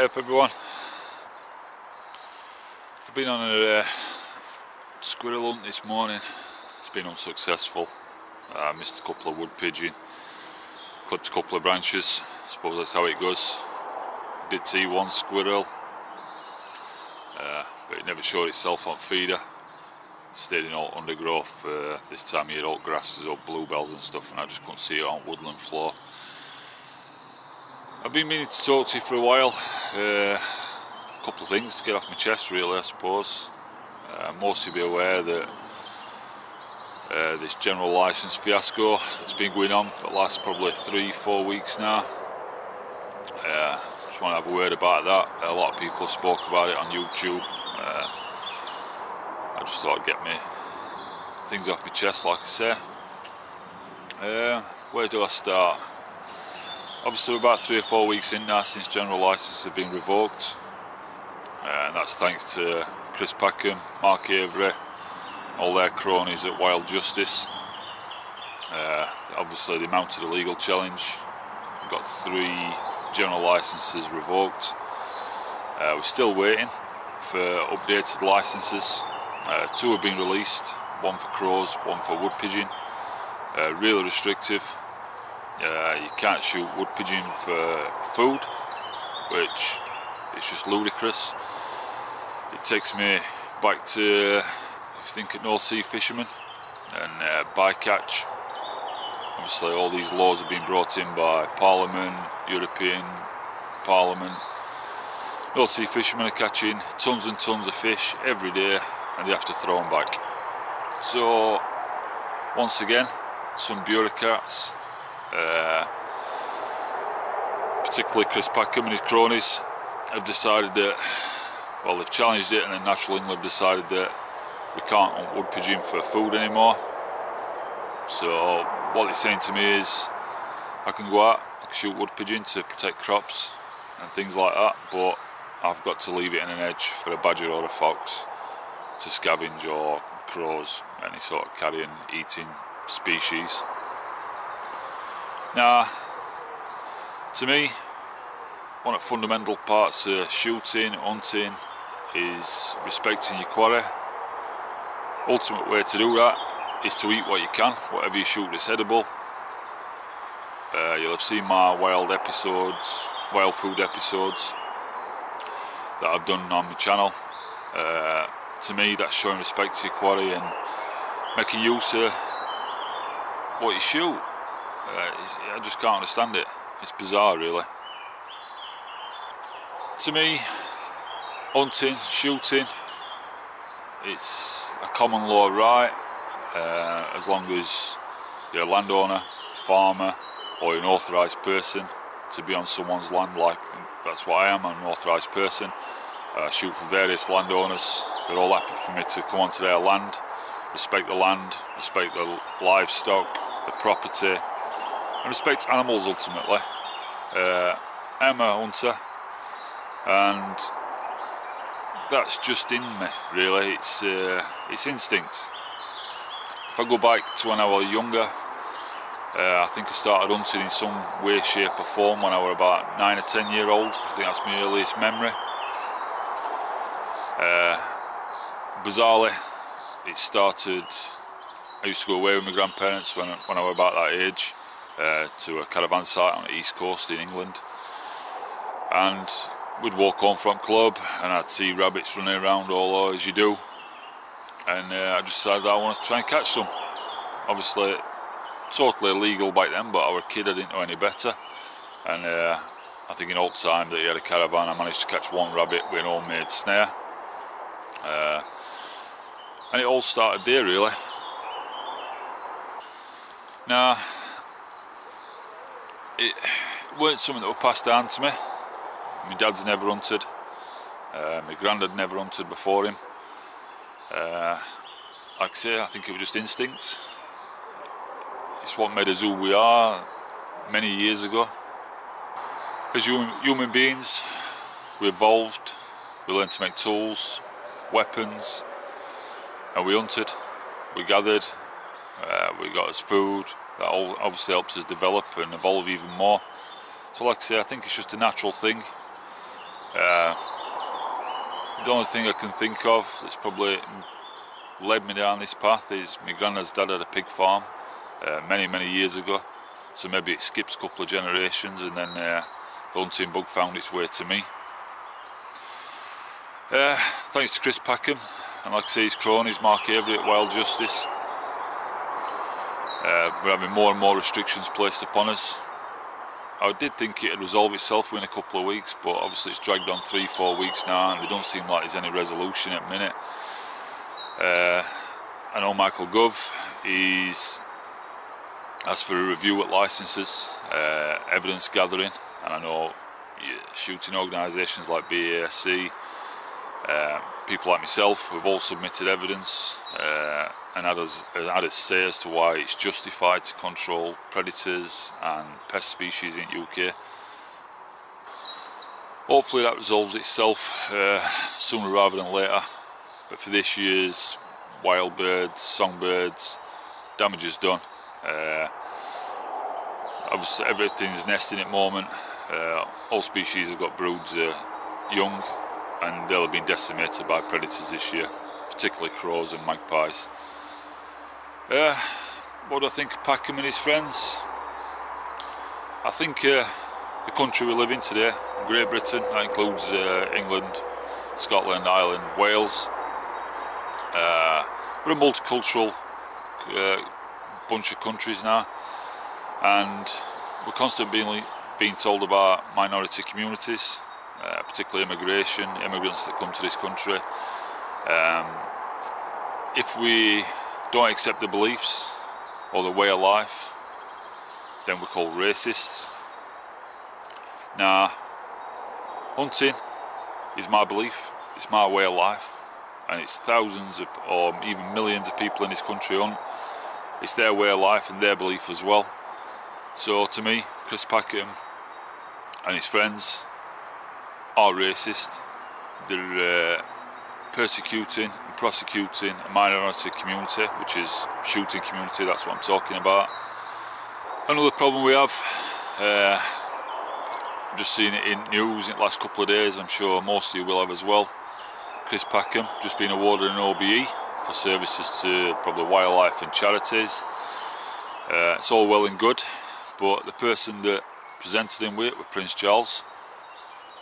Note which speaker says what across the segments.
Speaker 1: Hey up everyone, I've been on a squirrel hunt this morning. It's been unsuccessful. I missed a couple of wood pigeon, clipped a couple of branches. I suppose that's how it goes. Did see one squirrel, but it never showed itself on feeder. Stayed in all undergrowth. This time of year, all grasses, all bluebells and stuff, and I just couldn't see it on woodland floor. I've been meaning to talk to you for a while. A couple of things to get off my chest really, I suppose. Mostly be aware that this general licence fiasco that's been going on for the last probably 3-4 weeks now. Just want to have a word about that. A lot of people have spoke about it on YouTube. I just thought I'd get me things off my chest, like I say. Where do I start? Obviously we're about 3 or 4 weeks in now since general licences have been revoked, and that's thanks to Chris Packham, Mark Avery, all their cronies at Wild Justice. Obviously they mounted a legal challenge. We've got 3 general licences revoked. We're still waiting for updated licences. 2 have been released, one for crows, one for wood pigeon. Really restrictive. You can't shoot wood pigeon for food, which is just ludicrous. It takes me back to, if you think of North Sea fishermen and bycatch. Obviously all these laws have been brought in by Parliament, European Parliament. North Sea fishermen are catching tons and tons of fish every day and they have to throw them back. So once again, some bureaucrats, particularly Chris Packham and his cronies, have decided that, well, they've challenged it, and then Natural England have decided that we can't hunt wood pigeon for food anymore. So what they're saying to me is I can go out, I can shoot wood pigeon to protect crops and things like that, but I've got to leave it in an edge for a badger or a fox to scavenge, or crows, any sort of carrion eating species. Now, to me, one of the fundamental parts of shooting, hunting, is respecting your quarry. Ultimate way to do that is to eat what you can, whatever you shoot is edible. You'll have seen my wild food episodes that I've done on my channel. To me, that's showing respect to your quarry and making use of what you shoot. I just can't understand it. It's bizarre really. To me, hunting, shooting, it's a common law right, as long as you're a landowner, farmer, or an authorised person to be on someone's land. Like, that's what I am. I'm an authorised person. I shoot for various landowners. They're all happy for me to come onto their land, respect the land, respect the livestock, the property, and respect animals ultimately. I'm a hunter, and that's just in me really. It's instinct. If I go back to when I was younger, I think I started hunting in some way, shape or form when I was about 9 or 10 years old. I think that's my earliest memory. Bizarrely, it started, I used to go away with my grandparents when I was about that age, to a caravan site on the east coast in England, and we'd walk home from club and I'd see rabbits running around all as you do, and I just decided I wanted to try and catch some. Obviously totally illegal back then, but I was a kid, I didn't know any better, and I think in old time that he had a caravan, I managed to catch one rabbit with an homemade snare, and it all started there really. Now, it weren't something that was passed down to me. My dad's never hunted, my granddad never hunted before him. Like I say, I think it was just instinct. It's what made us who we are many years ago. As human beings, we evolved, we learned to make tools, weapons, and we hunted, we gathered, we got us food. That all obviously helps us develop and evolve even more. So like I say, I think it's just a natural thing. The only thing I can think of that's probably led me down this path is my granddad's dad had a pig farm many years ago, so maybe it skips a couple of generations and then the hunting bug found its way to me. Thanks to Chris Packham and, like I say, his cronies Mark Avery at Wild Justice, we're having more and more restrictions placed upon us. I did think it would resolve itself within a couple of weeks, but obviously it's dragged on 3-4 weeks now and there don't seem like there's any resolution at the minute. I know Michael Gove, he's asked for a review at licences, evidence gathering, and I know shooting organisations like BASC, people like myself have all submitted evidence and had us say as to why it's justified to control predators and pest species in UK. Hopefully that resolves itself sooner rather than later, but for this year's wild birds, songbirds, damage is done. Obviously everything is nesting at the moment. All species have got broods young, and they'll have been decimated by predators this year, particularly crows and magpies. What do I think of Packham and his friends? I think the country we live in today, Great Britain, that includes England, Scotland, Ireland, Wales. We're a multicultural bunch of countries now, and we're constantly being told about minority communities, particularly immigration, immigrants that come to this country. If we don't accept the beliefs or the way of life, then we're called racists. Now, hunting is my belief, it's my way of life, and it's thousands of, or even millions of people in this country hunt. It's their way of life and their belief as well. So to me, Chris Packham and his friends are racist. They're persecuting and prosecuting a minority community, which is shooting community, that's what I'm talking about. Another problem we have, I've just seen it in news in the last couple of days, I'm sure most of you will have as well. Chris Packham just been awarded an OBE for services to probably wildlife and charities. It's all well and good, but the person that presented him with Prince Charles.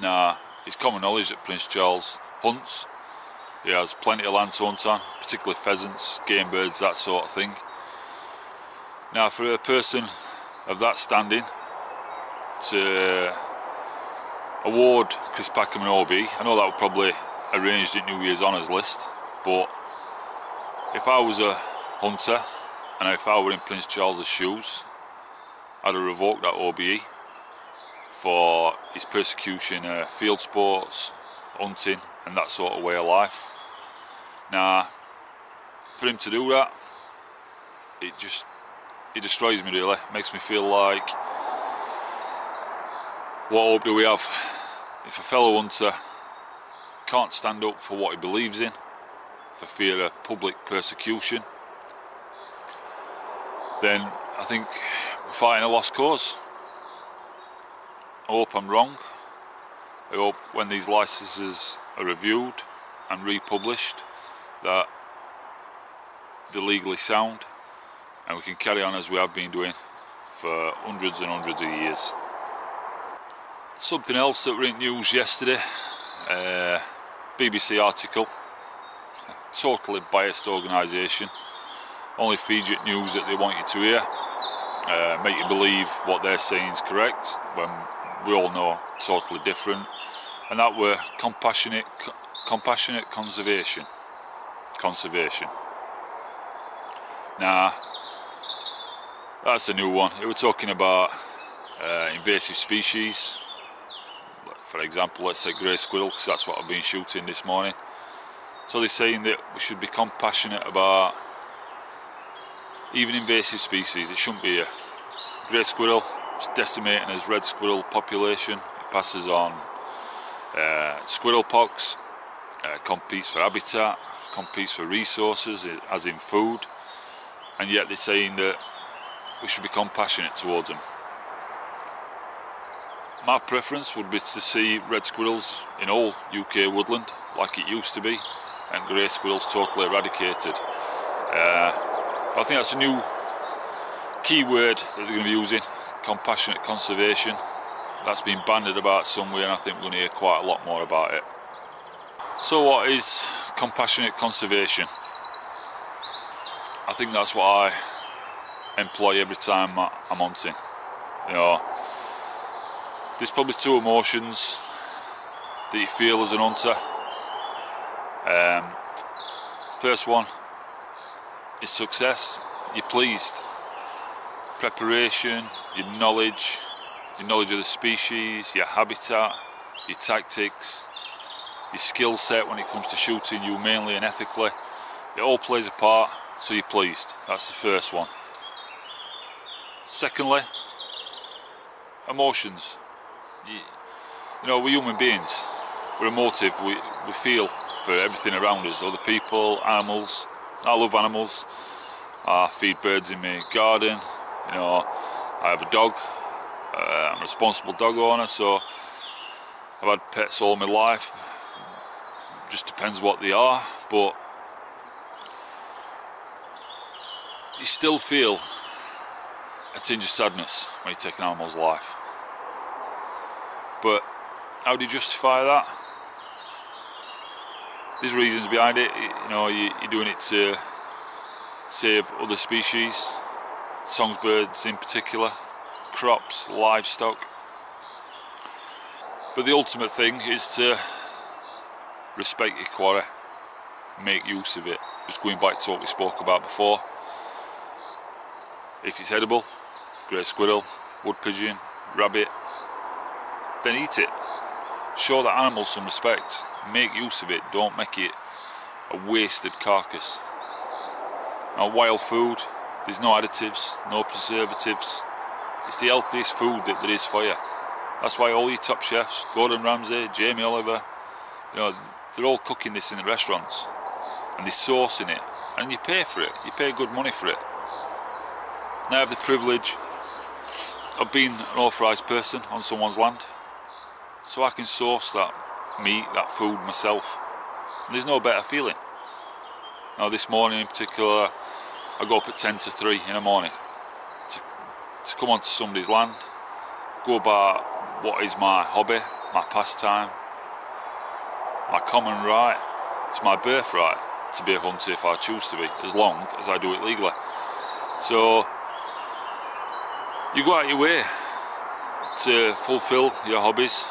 Speaker 1: Now, it's common knowledge that Prince Charles hunts. He has plenty of land to hunt on, particularly pheasants, game birds, that sort of thing. Now, for a person of that standing to award Chris Packham an OBE, I know that would probably arranged at New Year's honours list, but if I was a hunter and if I were in Prince Charles's shoes, I'd have revoked that OBE for his persecution of field sports, hunting and that sort of way of life. Now, for him to do that, it destroys me really. It makes me feel like, what hope do we have? If a fellow hunter can't stand up for what he believes in for fear of public persecution, then I think we're fighting a lost cause. I hope I'm wrong. I hope when these licences are reviewed and republished that they're legally sound and we can carry on as we have been doing for hundreds and hundreds of years. Something else that were in news yesterday, BBC article, totally biased organisation, only feeds you news that they want you to hear, make you believe what they're saying is correct when we all know totally different, and that were compassionate conservation. Now, that's a new one. It was talking about invasive species. For example, let's say grey squirrel, because that's what I've been shooting this morning. So they're saying that we should be compassionate about even invasive species. It shouldn't be a grey squirrel. It's decimating as red squirrel population. It passes on squirrel pox, competes for habitat, competes for resources, as in food, and yet they're saying that we should be compassionate towards them. my preference would be to see red squirrels in all UK woodland like it used to be, and grey squirrels totally eradicated. But I think that's a new key word that they're going to be using, compassionate conservation. That's been bandied about somewhere, and I think we're going to hear quite a lot more about it. So what is compassionate conservation? I think that's what I employ every time I'm hunting. You know, there's probably two emotions that you feel as an hunter. First one is success. You're pleased. Preparation, your knowledge of the species, your habitat, your tactics, your skill set when it comes to shooting humanely and ethically. It all plays a part, so you're pleased. That's the first one. Secondly, emotions. You know, we're human beings. We're emotive. We feel for everything around us, other people, animals. I love animals. I feed birds in my garden. You know, I have a dog. I'm a responsible dog owner, so I've had pets all my life. Just depends what they are, but you still feel a tinge of sadness when you take an animal's life. But how do you justify that? There's reasons behind it. You know, you're doing it to save other species, songbirds in particular, crops, livestock. But the ultimate thing is to respect your quarry, make use of it. Just going back to what we spoke about before. If it's edible, grey squirrel, wood pigeon, rabbit, then eat it. Show that animal some respect. Make use of it. Don't make it a wasted carcass. Now, wild food, there's no additives, no preservatives. It's the healthiest food that there is for you. That's why all your top chefs, Gordon Ramsay, Jamie Oliver, you know, they're all cooking this in the restaurants, and they're sourcing it, and you pay for it. You pay good money for it. Now I have the privilege of being an authorised person on someone's land, so I can source that meat, that food myself, and there's no better feeling. Now this morning in particular, I go up at 10 to 3 in the morning to come onto somebody's land, go about what is my hobby, my pastime, my common right. It's my birthright to be a hunter if I choose to be, as long as I do it legally. So you go out your way to fulfill your hobbies,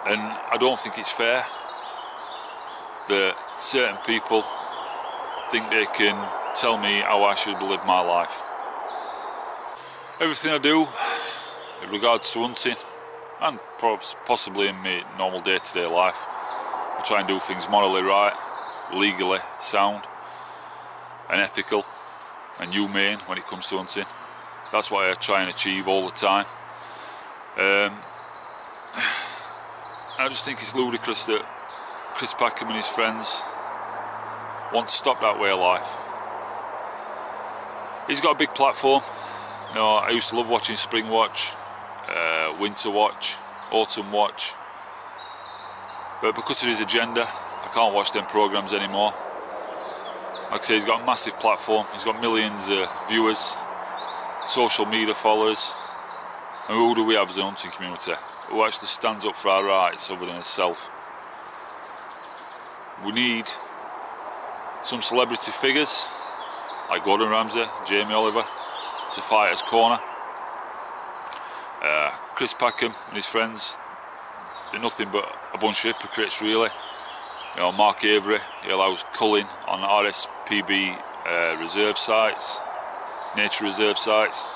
Speaker 1: and I don't think it's fair that certain people think they can tell me how I should live my life. Everything I do in regards to hunting, and possibly in my normal day-to-day life, I try and do things morally right, legally sound, and ethical, and humane when it comes to hunting. That's what I try and achieve all the time. I just think it's ludicrous that Chris Packham and his friends want to stop that way of life. He's got a big platform. You know, I used to love watching Spring Watch, Winter Watch, Autumn Watch, but because of his agenda, I can't watch them programmes anymore. Like I say, he's got a massive platform. He's got millions of viewers, social media followers, and who do we have as a hunting community who actually stands up for our rights other than himself? We need some celebrity figures like Gordon Ramsay, Jamie Oliver to fight as corner. Chris Packham and his friends, they're nothing but a bunch of hypocrites really. You know, Mark Avery, he allows culling on RSPB reserve sites, nature reserve sites.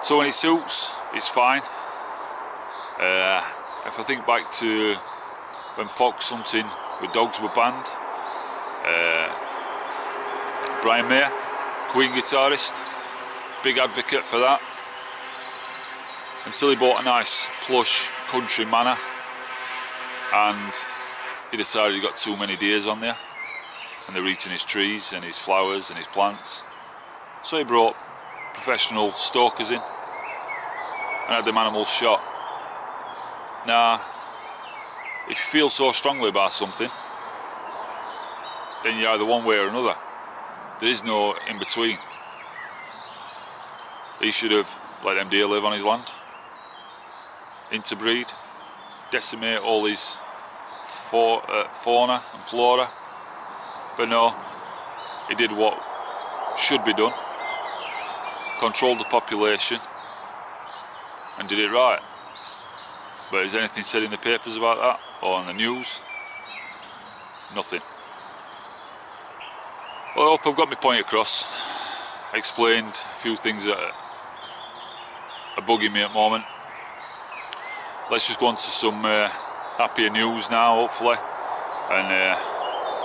Speaker 1: So when it suits, it's fine. If I think back to when fox hunting with dogs were banned, Brian May, Queen guitarist, big advocate for that, until he bought a nice plush country manor and he decided he got too many deers on there and they're eating his trees and his flowers and his plants. So he brought professional stalkers in, and had them animals shot. Now, if you feel so strongly about something, then you're either one way or another. There is no in between. He should have let them deer live on his land, interbreed, decimate all his fauna and flora, but no, he did what should be done, controlled the population and did it right. But is anything said in the papers about that or on the news? Nothing. Well, I hope I've got my point across, explained a few things that are bugging me at the moment. Let's just go on to some happier news now, hopefully, and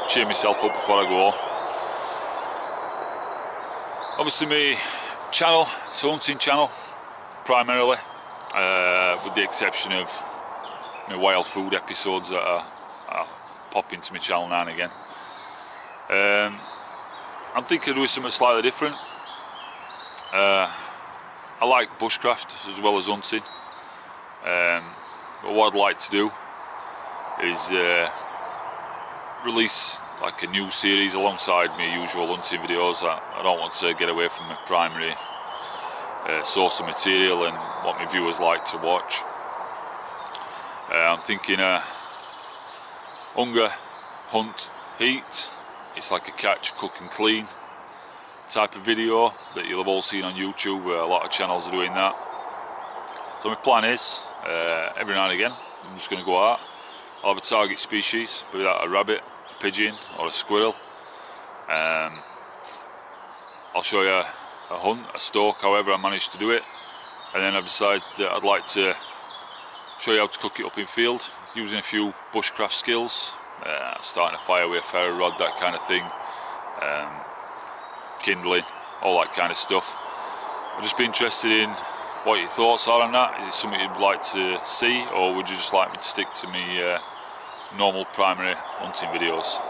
Speaker 1: cheer myself up before I go home. Obviously my channel, it's a hunting channel primarily, with the exception of my wild food episodes that I pop into my channel now and again. I'm thinking of doing something slightly different. I like bushcraft as well as hunting, but what I'd like to do is release like a new series alongside my usual hunting videos. I don't want to get away from my primary source of material and what my viewers like to watch. I'm thinking hunger, hunt, heat. It's like a catch, cook and clean type of video that you'll have all seen on YouTube. A lot of channels are doing that. So my plan is, every now and again, I'm just going to go out. I'll have a target species, be that a rabbit, a pigeon or a squirrel. I'll show you a hunt, a stalk, however I manage to do it. And then I've decided that I'd like to show you how to cook it up in field, using a few bushcraft skills. Starting a fire with a ferro rod, that kind of thing, kindling, all that kind of stuff. I'd just be interested in what your thoughts are on that. Is it something you'd like to see, or would you just like me to stick to me normal primary hunting videos?